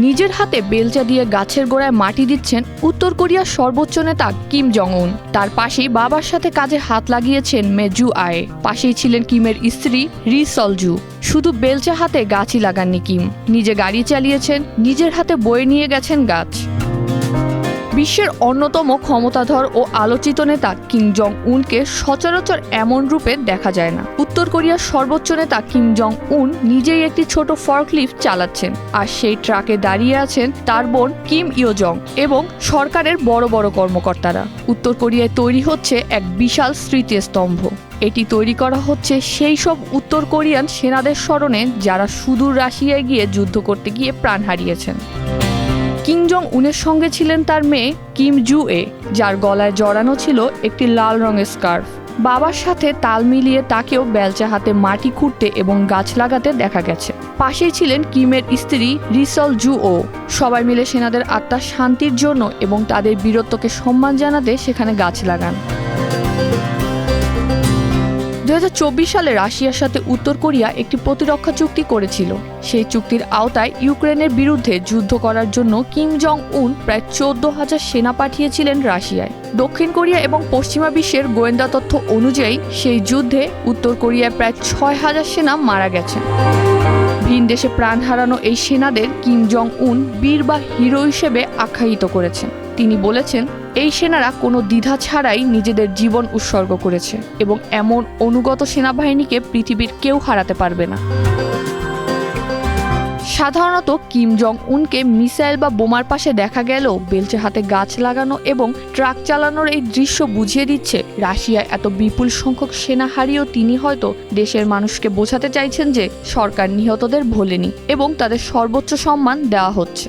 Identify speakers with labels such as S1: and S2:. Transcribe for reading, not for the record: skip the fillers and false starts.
S1: নিজের হাতে বেলচা দিয়ে গাছের গোড়ায় মাটি দিচ্ছেন উত্তর কোরিয়ার সর্বোচ্চ নেতা কিম জং উন। তার পাশেই বাবার সাথে কাজে হাত লাগিয়েছেন মে জু আয়ে। পাশেই ছিলেন কিমের স্ত্রী রি সল জু। শুধু বেলচা হাতে গাছই লাগাননি কিম, নিজে গাড়ি চালিয়েছেন, নিজের হাতে বয়ে নিয়ে গেছেন গাছ। বিশ্বের অন্যতম ক্ষমতাধর ও আলোচিত নেতা কিম জং উনকে সচরাচর এমন রূপে দেখা যায় না। উত্তর কোরিয়ার সর্বোচ্চ নেতা কিম জং উন নিজেই একটি ছোট ফর্কলিফট চালাচ্ছেন, আর সেই ট্রাকে দাঁড়িয়ে আছেন তার বোন কিম ইয়ো জং এবং সরকারের বড় বড় কর্মকর্তারা। উত্তর কোরিয়ায় তৈরি হচ্ছে এক বিশাল স্মৃতিস্তম্ভ। এটি তৈরি করা হচ্ছে সেই সব উত্তর কোরিয়ান সেনাদের স্মরণে যারা সুদূর রাশিয়ায় গিয়ে যুদ্ধ করতে গিয়ে প্রাণ হারিয়েছেন। কিম জং উনের সঙ্গে ছিলেন তার মেয়ে কিম জু এ, যার গলায় জড়ানো ছিল একটি লাল রঙের স্কার্ফ। বাবার সাথে তাল মিলিয়ে তাকেও বেলচা হাতে মাটি খুঁড়তে এবং গাছ লাগাতে দেখা গেছে। পাশেই ছিলেন কিমের স্ত্রী রি সল জু ও। সবাই মিলে সেনাদের আত্মার শান্তির জন্য এবং তাদের বীরত্বকে সম্মান জানাতে সেখানে গাছ লাগান। 2024 সালে রাশিয়ার সাথে উত্তর কোরিয়া একটি প্রতিরক্ষা চুক্তি করেছিল। সেই চুক্তির আওতায় ইউক্রেনের বিরুদ্ধে যুদ্ধ করার জন্য কিম জং উন প্রায় 14,000 সেনা পাঠিয়েছিলেন রাশিয়ায়। দক্ষিণ কোরিয়া এবং পশ্চিমা বিশ্বের গোয়েন্দা তথ্য অনুযায়ী সেই যুদ্ধে উত্তর কোরিয়ায় প্রায় 6,000 সেনা মারা গেছেন। ভিন দেশে প্রাণ হারানো এই সেনাদের কিম জং উন বীর বা হিরো হিসেবে আখ্যায়িত করেছেন। তিনি বলেছেন, এই সেনারা কোনো দ্বিধা ছাড়াই নিজেদের জীবন উৎসর্গ করেছে এবং এমন অনুগত সেনাবাহিনীকে পৃথিবীর কেউ হারাতে পারবে না। সাধারণত কিম জং উনকে মিসাইল বা বোমার পাশে দেখা গেলেও বেলচা হাতে গাছ লাগানো এবং ট্রাক চালানোর এই দৃশ্য বুঝিয়ে দিচ্ছে রাশিয়ায় এত বিপুল সংখ্যক সেনা হারিয়েও তিনি হয়তো দেশের মানুষকে বোঝাতে চাইছেন যে সরকার নিহতদের ভোলেনি এবং তাদের সর্বোচ্চ সম্মান দেওয়া হচ্ছে।